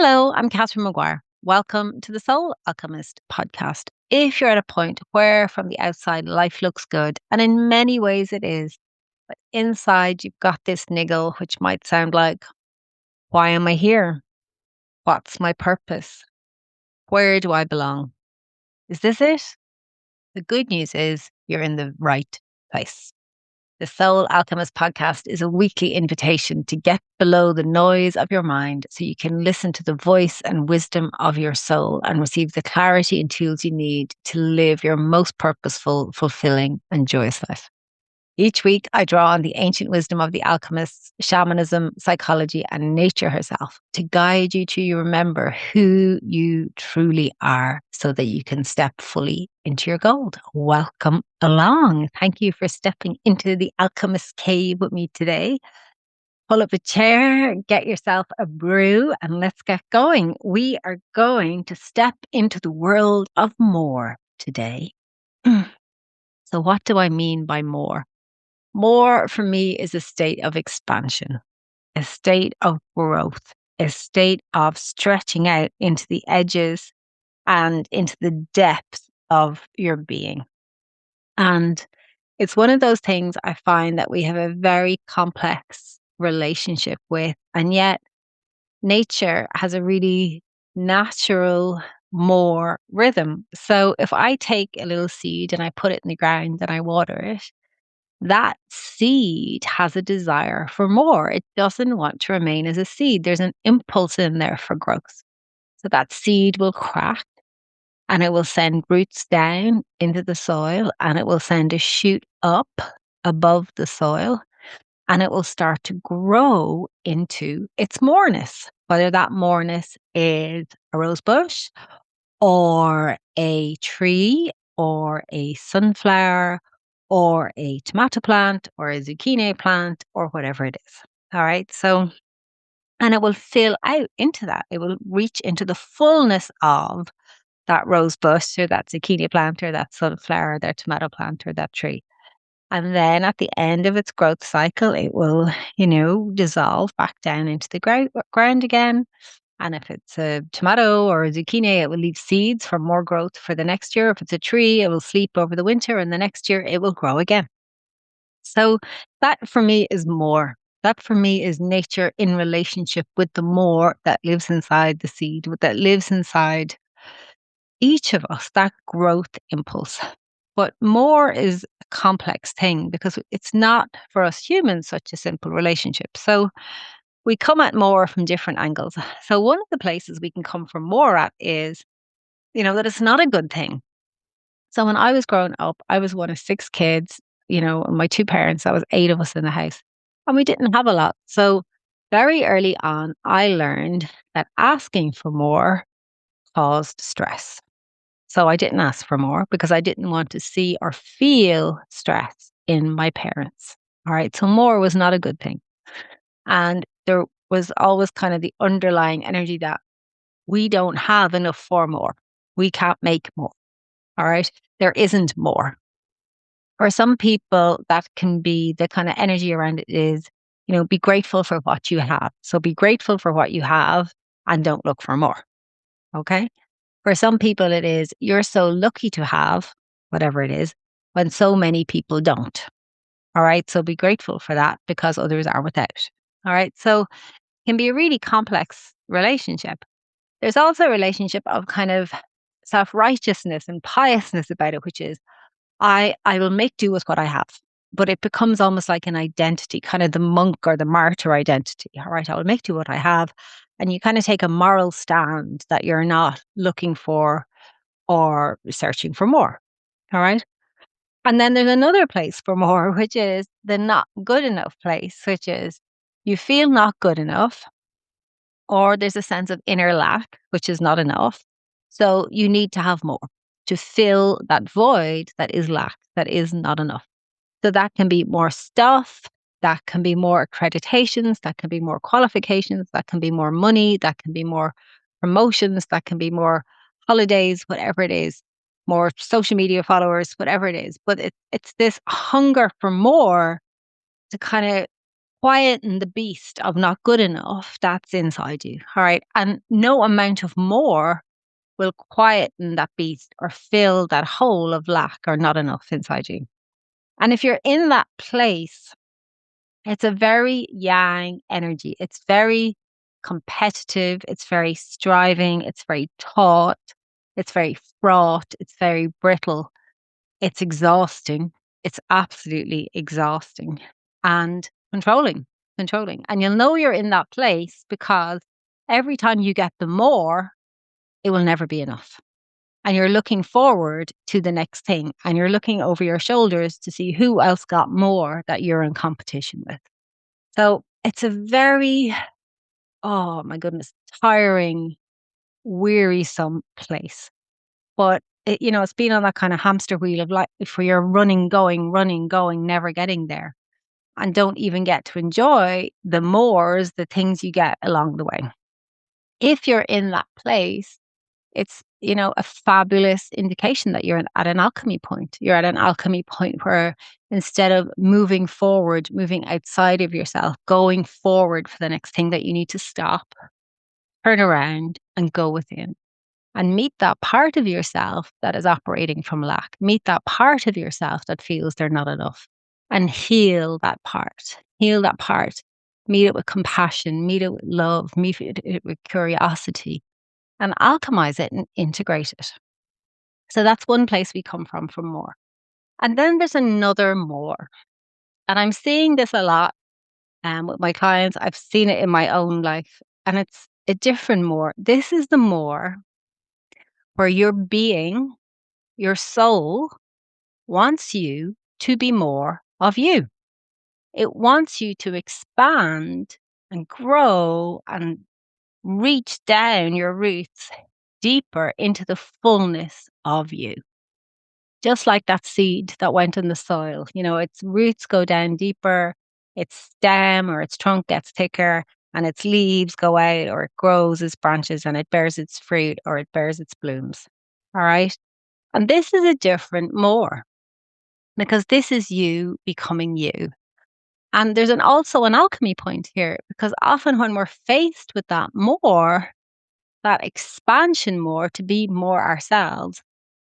Hello, I'm Catherine Maguire. Welcome to the Soul Alchemist Podcast. If you're at a point where from the outside life looks good, and in many ways it is, but inside you've got this niggle which might sound like, why am I here? What's my purpose? Where do I belong? Is this it? The good news is you're in the right place. The Soul Alchemist Podcast is a weekly invitation to get below the noise of your mind so you can listen to the voice and wisdom of your soul and receive the clarity and tools you need to live your most purposeful, fulfilling, and joyous life. Each week, I draw on the ancient wisdom of the alchemists, shamanism, psychology, and nature herself to guide you to remember who you truly are so that you can step fully into your gold. Welcome along. Thank you for stepping into the alchemist cave with me today. Pull up a chair, get yourself a brew, and let's get going. We are going to step into the world of more today. So, what do I mean by more? More for me is a state of expansion, a state of growth, a state of stretching out into the edges and into the depth of your being. And it's one of those things I find that we have a very complex relationship with. And yet, nature has a really natural, more rhythm. So if I take a little seed and I put it in the ground and I water it, that seed has a desire for more. It doesn't want to remain as a seed. There's an impulse in there for growth. So that seed will crack and it will send roots down into the soil and it will send a shoot up above the soil and it will start to grow into its moreness, whether that moreness is a rose bush or a tree or a sunflower or a tomato plant or a zucchini plant or whatever it is. All right. So, and it will fill out into that. It will reach into the fullness of that rose bush or that zucchini plant or that sunflower, that tomato plant or that tree. And then at the end of its growth cycle, it will, dissolve back down into the ground again. And if it's a tomato or a zucchini, it will leave seeds for more growth for the next year. If it's a tree, it will sleep over the winter and the next year it will grow again. So that for me is more. That for me is nature in relationship with the more that lives inside the seed, that lives inside each of us, that growth impulse. But more is a complex thing because it's not for us humans such a simple relationship. So we come at more from different angles. So one of the places we can come from more at is, that it's not a good thing. So when I was growing up, I was one of six kids, and my two parents, that was eight of us in the house, and we didn't have a lot. So very early on, I learned that asking for more caused stress. So I didn't ask for more because I didn't want to see or feel stress in my parents. All right. So more was not a good thing. And there was always kind of the underlying energy that we don't have enough for more. We can't make more. All right. There isn't more. For some people, that can be the kind of energy around it is, be grateful for what you have. So be grateful for what you have and don't look for more. Okay. For some people, it is, you're so lucky to have whatever it is when so many people don't. All right. So be grateful for that because others are without. All right. So it can be a really complex relationship. There's also a relationship of kind of self-righteousness and piousness about it, which is I will make do with what I have. But it becomes almost like an identity, kind of the monk or the martyr identity. All right, I will make do what I have. And you kind of take a moral stand that you're not looking for or searching for more. All right. And then there's another place for more, which is the not good enough place, which is you feel not good enough, or there's a sense of inner lack, which is not enough. So you need to have more to fill that void that is lack, that is not enough. So that can be more stuff, that can be more accreditations, that can be more qualifications, that can be more money, that can be more promotions, that can be more holidays, whatever it is, more social media followers, whatever it is. But it's this hunger for more to kind of quieten the beast of not good enough that's inside you. All right. And no amount of more will quieten that beast or fill that hole of lack or not enough inside you. And if you're in that place, it's a very yang energy. It's very competitive. It's very striving. It's very taut. It's very fraught. It's very brittle. It's exhausting. It's absolutely exhausting and controlling. And you'll know you're in that place because every time you get the more, it will never be enough. And you're looking forward to the next thing and you're looking over your shoulders to see who else got more that you're in competition with. So it's a very, oh my goodness, tiring, wearisome place. But it's been on that kind of hamster wheel of life where you're running, going, never getting there. And don't even get to enjoy the mores, the things you get along the way. If you're in that place, it's, a fabulous indication that you're at an alchemy point. You're at an alchemy point where instead of moving forward, moving outside of yourself, going forward for the next thing, that you need to stop, turn around and go within and meet that part of yourself that is operating from lack. Meet that part of yourself that feels they're not enough and heal that part. Heal that part. Meet it with compassion, meet it with love, meet it with curiosity and alchemize it and integrate it. So that's one place we come from for more. And then there's another more. And I'm seeing this a lot with my clients. I've seen it in my own life and it's a different more. This is the more where your being, your soul wants you to be more of you. It wants you to expand and grow and reach down your roots deeper into the fullness of you. Just like that seed that went in the soil, its roots go down deeper, its stem or its trunk gets thicker, and its leaves go out, or it grows its branches and it bears its fruit or it bears its blooms. All right. And this is a different more because this is you becoming you. And there's also an alchemy point here because often when we're faced with that more, that expansion more to be more ourselves,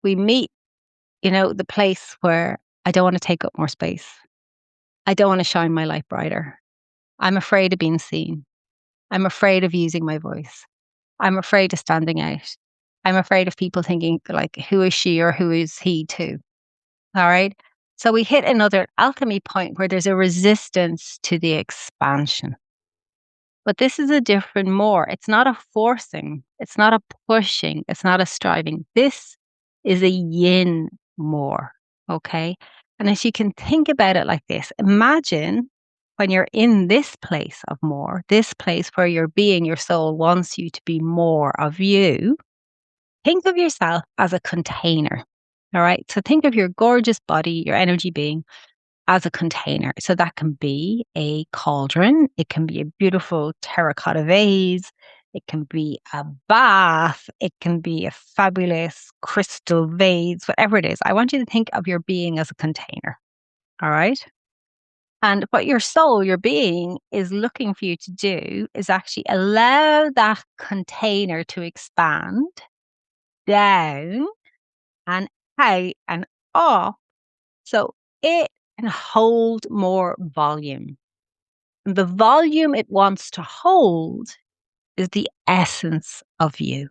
we meet, the place where I don't want to take up more space. I don't want to shine my light brighter. I'm afraid of being seen. I'm afraid of using my voice. I'm afraid of standing out. I'm afraid of people thinking like, who is she or who is he too? All right. So we hit another alchemy point where there's a resistance to the expansion. But this is a different more. It's not a forcing. It's not a pushing. It's not a striving. This is a yin more. Okay. And as you can think about it like this, imagine when you're in this place of more, this place where your being, your soul wants you to be more of you, think of yourself as a container. All right. So think of your gorgeous body, your energy being as a container. So that can be a cauldron. It can be a beautiful terracotta vase. It can be a bath. It can be a fabulous crystal vase, whatever it is. I want you to think of your being as a container. All right. And what your soul, your being is looking for you to do is actually allow that container to expand down and out and off. So it can hold more volume. The volume it wants to hold is the essence of you.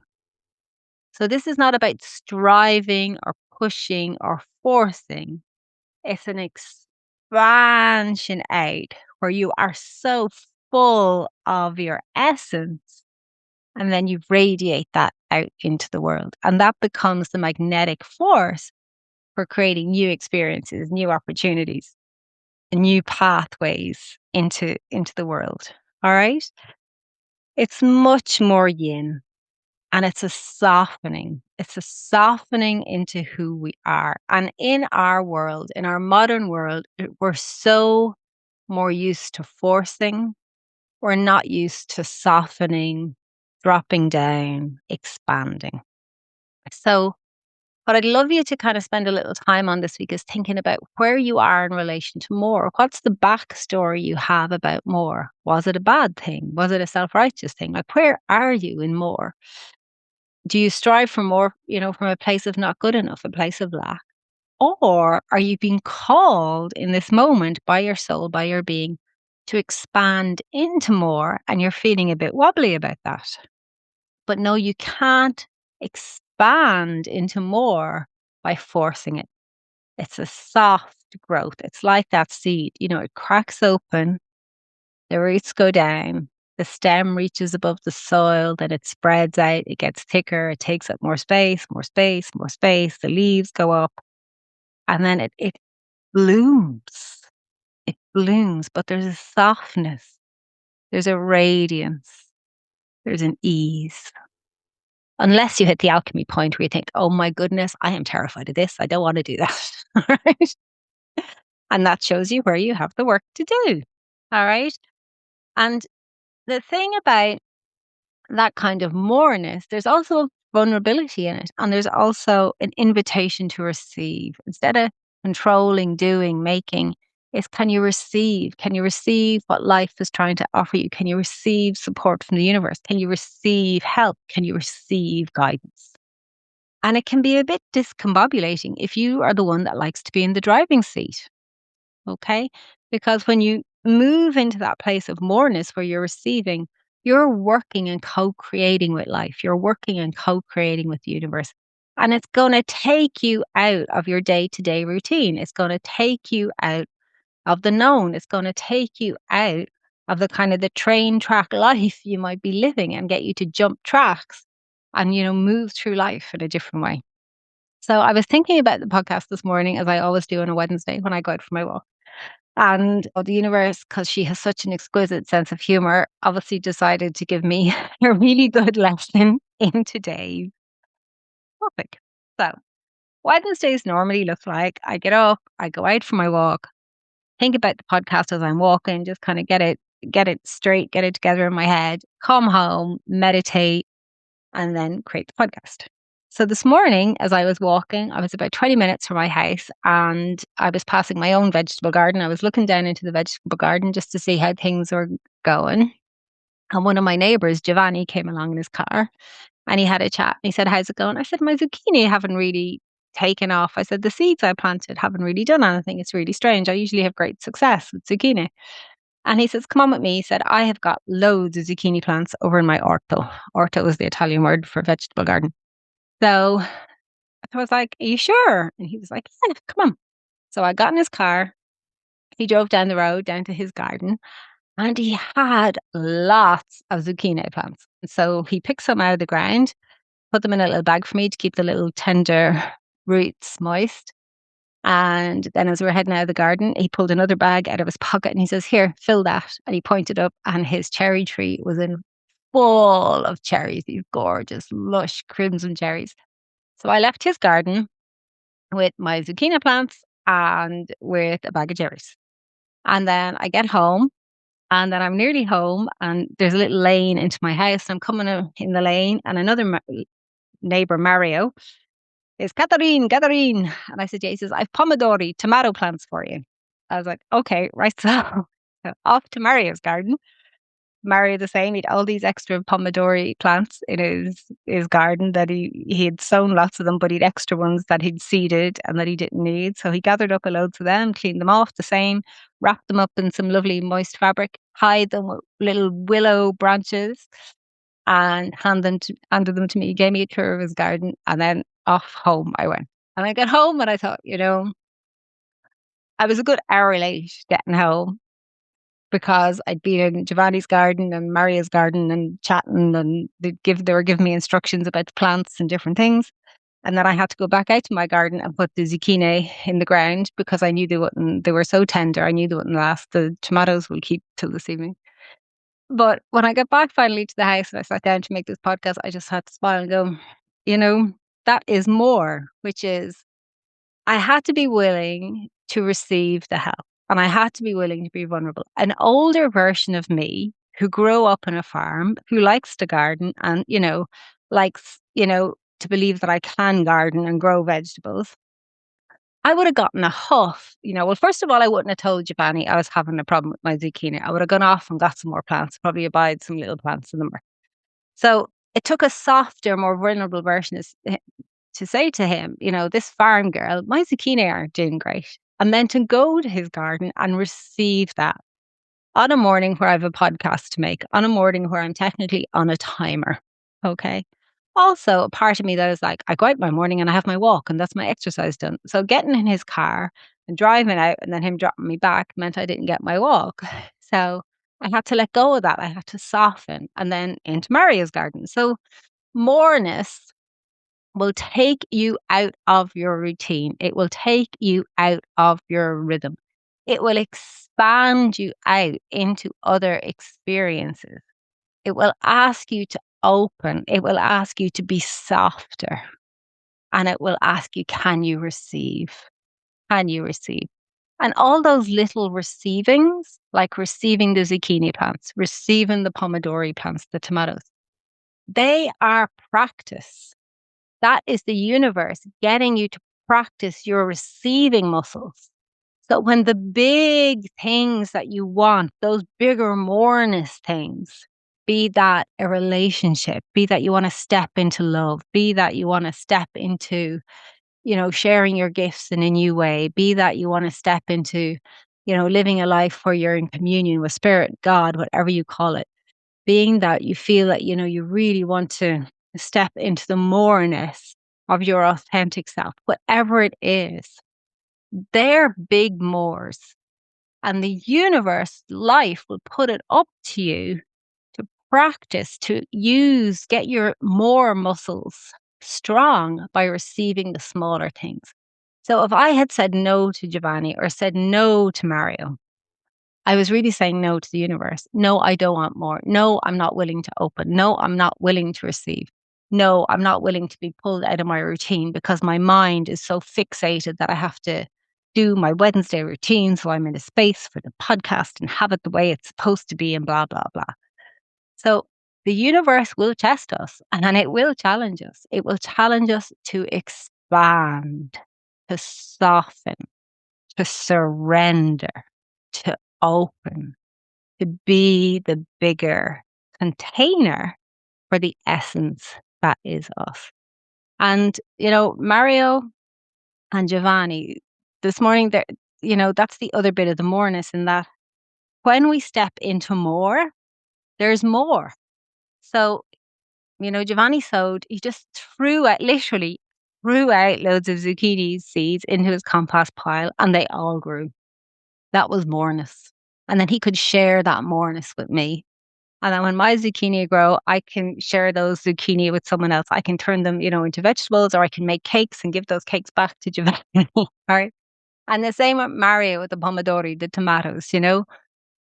So this is not about striving or pushing or forcing. It's an expansion out where you are so full of your essence and then you radiate that out into the world. And that becomes the magnetic force for creating new experiences, new opportunities, new pathways into the world. All right. It's much more yin and it's a softening. It's a softening into who we are. And in our world, in our modern world, we're so more used to forcing. We're not used to softening, dropping down, expanding. So But I'd love you to kind of spend a little time on this week is thinking about where you are in relation to more. What's the backstory you have about more? Was it a bad thing? Was it a self-righteous thing? Like, where are you in more? Do you strive for more, from a place of not good enough, a place of lack? Or are you being called in this moment by your soul, by your being, to expand into more and you're feeling a bit wobbly about that? But no, you can't expand into more by forcing it. It's a soft growth. It's like that seed, it cracks open, the roots go down, the stem reaches above the soil, then it spreads out, it gets thicker, it takes up more space, more space, more space, the leaves go up, and then it blooms. It blooms, but there's a softness, there's a radiance, there's an ease. Unless you hit the alchemy point where you think, oh my goodness, I am terrified of this. I don't want to do that. All right. And that shows you where you have the work to do. All right. And the thing about that kind of moreness, there's also vulnerability in it. And there's also an invitation to receive. Instead of controlling, doing, making, is can you receive? Can you receive what life is trying to offer you? Can you receive support from the universe? Can you receive help? Can you receive guidance? And it can be a bit discombobulating if you are the one that likes to be in the driving seat. Okay? Because when you move into that place of moreness where you're receiving, you're working and co-creating with life. You're working and co-creating with the universe. And it's going to take you out of your day-to-day routine. It's going to take you out of the known. It's going to take you out of the kind of the train track life you might be living and get you to jump tracks and, move through life in a different way. So I was thinking about the podcast this morning, as I always do on a Wednesday when I go out for my walk. And the universe, because she has such an exquisite sense of humor, obviously decided to give me a really good lesson in today's topic. So Wednesdays normally look like I get up, I go out for my walk, think about the podcast as I'm walking, just kind of get it straight, get it together in my head, come home, meditate, and then create the podcast. So this morning, as I was walking, I was about 20 minutes from my house and I was passing my own vegetable garden. I was looking down into the vegetable garden just to see how things were going. And one of my neighbors, Giovanni, came along in his car and he had a chat. And he said, how's it going? I said, my zucchini haven't really taken off. I said, the seeds I planted haven't really done anything. It's really strange. I usually have great success with zucchini. And he says, come on with me. He said, I have got loads of zucchini plants over in my orto. Orto is the Italian word for vegetable garden. So I was like, are you sure? And he was like, yeah, come on. So I got in his car. He drove down the road, down to his garden, and he had lots of zucchini plants. So he picked some out of the ground, put them in a little bag for me to keep the little tender roots moist. And then as we were heading out of the garden, he pulled another bag out of his pocket and he says, here, fill that. And he pointed up and his cherry tree was in full of cherries, these gorgeous, lush crimson cherries. So I left his garden with my zucchini plants and with a bag of cherries. And then I get home and then I'm nearly home and there's a little lane into my house. I'm coming in the lane and another neighbor, Mario, is Catherine. And I said, yeah, he says, I've pomodori, tomato plants for you. I was like, okay, right. So off to Mario's garden. Mario the same, he had all these extra pomodori plants in his garden that he had sown lots of them, but he'd extra ones that he'd seeded and that he didn't need. So he gathered up a loads of them, cleaned them off the same, wrapped them up in some lovely moist fabric, tied them with little willow branches and handed them to me. He gave me a tour of his garden and then off home I went. And I got home and I thought, I was a good hour late getting home because I'd been in Giovanni's garden and Maria's garden and chatting and they were giving me instructions about the plants and different things. And then I had to go back out to my garden and put the zucchini in the ground because I knew they were so tender. I knew they wouldn't last. The tomatoes will keep till this evening. But when I got back finally to the house and I sat down to make this podcast, I just had to smile and go, that is more, which is I had to be willing to receive the help and I had to be willing to be vulnerable. An older version of me who grew up on a farm, who likes to garden and, likes, to believe that I can garden and grow vegetables, I would have gotten a huff. Well, first of all, I wouldn't have told Giovanni I was having a problem with my zucchini. I would have gone off and got some more plants, probably abide some little plants in them. So it took a softer, more vulnerable version to say to him, this farm girl, my zucchini aren't doing great. And then to go to his garden and receive that on a morning where I have a podcast to make, on a morning where I'm technically on a timer. Okay. Also, a part of me that is like, I go out my morning and I have my walk and that's my exercise done. So getting in his car and driving out and then him dropping me back meant I didn't get my walk. So I had to let go of that. I had to soften and then into Mario's garden. So moreness will take you out of your routine. It will take you out of your rhythm. It will expand you out into other experiences. It will ask you to open. It will ask you to be softer. And it will ask you, can you receive? Can you receive? And all those little receivings, like receiving the zucchini plants, receiving the pomodori plants, the tomatoes, they are practice. That is the universe getting you to practice your receiving muscles. So when the big things that you want, those bigger, moreness things, be that a relationship, be that you want to step into love, be that you want to step into, sharing your gifts in a new way, be that you want to step into, living a life where you're in communion with spirit, God, whatever you call it, being that you feel that, you really want to step into the moreness of your authentic self, whatever it is, they're big mores. And the universe, life will put it up to you to practice, to get your more muscles strong by receiving the smaller things. So if I had said no to Giovanni or said no to Mario, I was really saying no to the universe. No, I don't want more. No, I'm not willing to open. No, I'm not willing to receive. No, I'm not willing to be pulled out of my routine because my mind is so fixated that I have to do my Wednesday routine. So I'm in a space for the podcast and have it the way it's supposed to be and blah, blah, blah. So the universe will test us and it will challenge us. It will challenge us to expand, to soften, to surrender, to open, to be the bigger container for the essence that is us. And, Mario and Giovanni, this morning, that's the other bit of the moreness in that when we step into more, there's more. So, Giovanni he just literally threw out loads of zucchini seeds into his compost pile and they all grew. That was moreness. And then he could share that moreness with me. And then when my zucchini grow, I can share those zucchini with someone else. I can turn them, into vegetables, or I can make cakes and give those cakes back to Giovanni. Right. And the same with Mario with the pomodori, the tomatoes,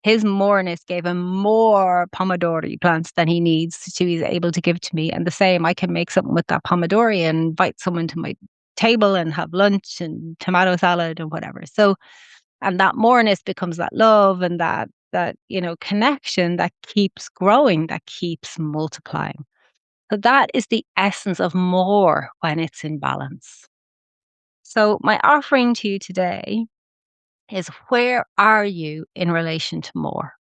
his moreness gave him more pomodori plants than he needs he's able to give to me. And the same, I can make something with that pomodori and invite someone to my table and have lunch and tomato salad and whatever. So, and that moreness becomes that love and that connection that keeps growing, that keeps multiplying. So that is the essence of more when it's in balance. So my offering to you today is, where are you in relation to more?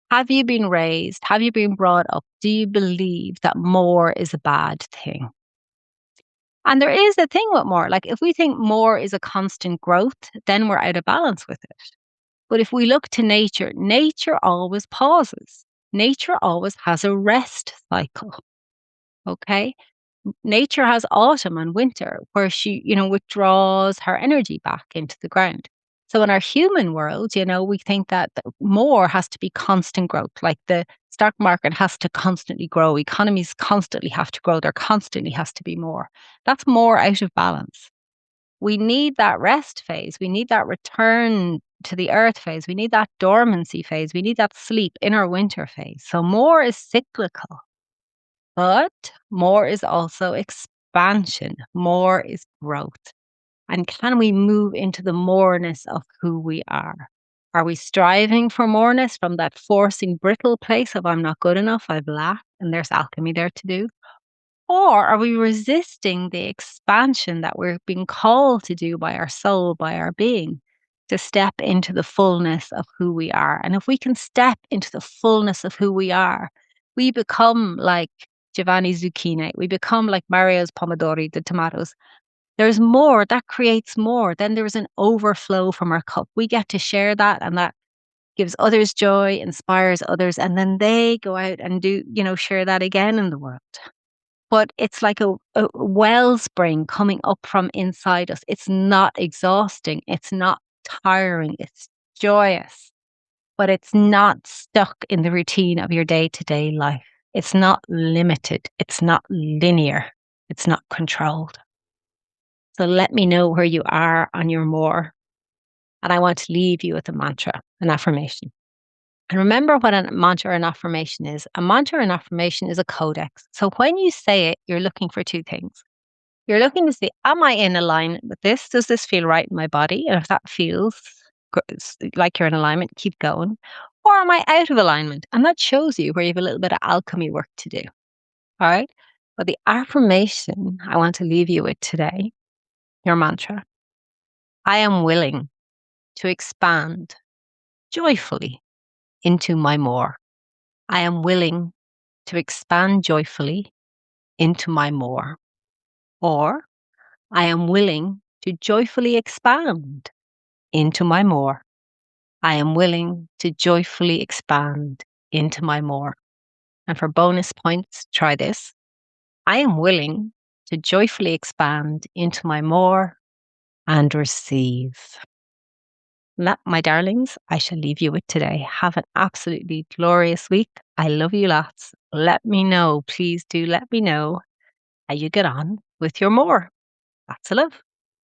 Have you been raised? Have you been brought up? Do you believe that more is a bad thing? And there is a thing with more. Like if we think more is a constant growth, then we're out of balance with it. But if we look to nature, nature always pauses. Nature always has a rest cycle. Okay. Nature has autumn and winter where she, withdraws her energy back into the ground. So in our human world, we think that more has to be constant growth. Like the stock market has to constantly grow. Economies constantly have to grow. There constantly has to be more. That's more out of balance. We need that rest phase. We need that return to the earth phase. We need that dormancy phase. We need that sleep, inner winter phase. So more is cyclical, but more is also expansion. More is growth. And can we move into the moreness of who we are? Are we striving for moreness from that forcing brittle place of I'm not good enough, I've lacked, and there's alchemy there to do? Or are we resisting the expansion that we're being called to do by our soul, by our being, to step into the fullness of who we are? And if we can step into the fullness of who we are, we become like Giovanni Zucchini, we become like Mario's pomodori, the tomatoes. There's more, that creates more. Then there's an overflow from our cup. We get to share that, and that gives others joy, inspires others, and then they go out and do, share that again in the world. But it's like a wellspring coming up from inside us. It's not exhausting. It's not tiring. It's joyous, but it's not stuck in the routine of your day to day life. It's not limited. It's not linear. It's not controlled. So let me know where you are on your more. And I want to leave you with a mantra, an affirmation. And remember what a mantra or an affirmation is. A mantra or an affirmation is a codex. So when you say it, you're looking for two things. You're looking to see, am I in alignment with this? Does this feel right in my body? And if that feels like you're in alignment, keep going. Or am I out of alignment? And that shows you where you have a little bit of alchemy work to do. All right. But the affirmation I want to leave you with today, your mantra, I am willing to expand joyfully into my more. I am willing to expand joyfully into my more. Or I am willing to joyfully expand into my more. I am willing to joyfully expand into my more. And for bonus points, try this. I am willing to joyfully expand into my more and receive. And that, my darlings, I shall leave you with today. Have an absolutely glorious week. I love you lots. Let me know, please do let me know how you get on with your more. Lots of love.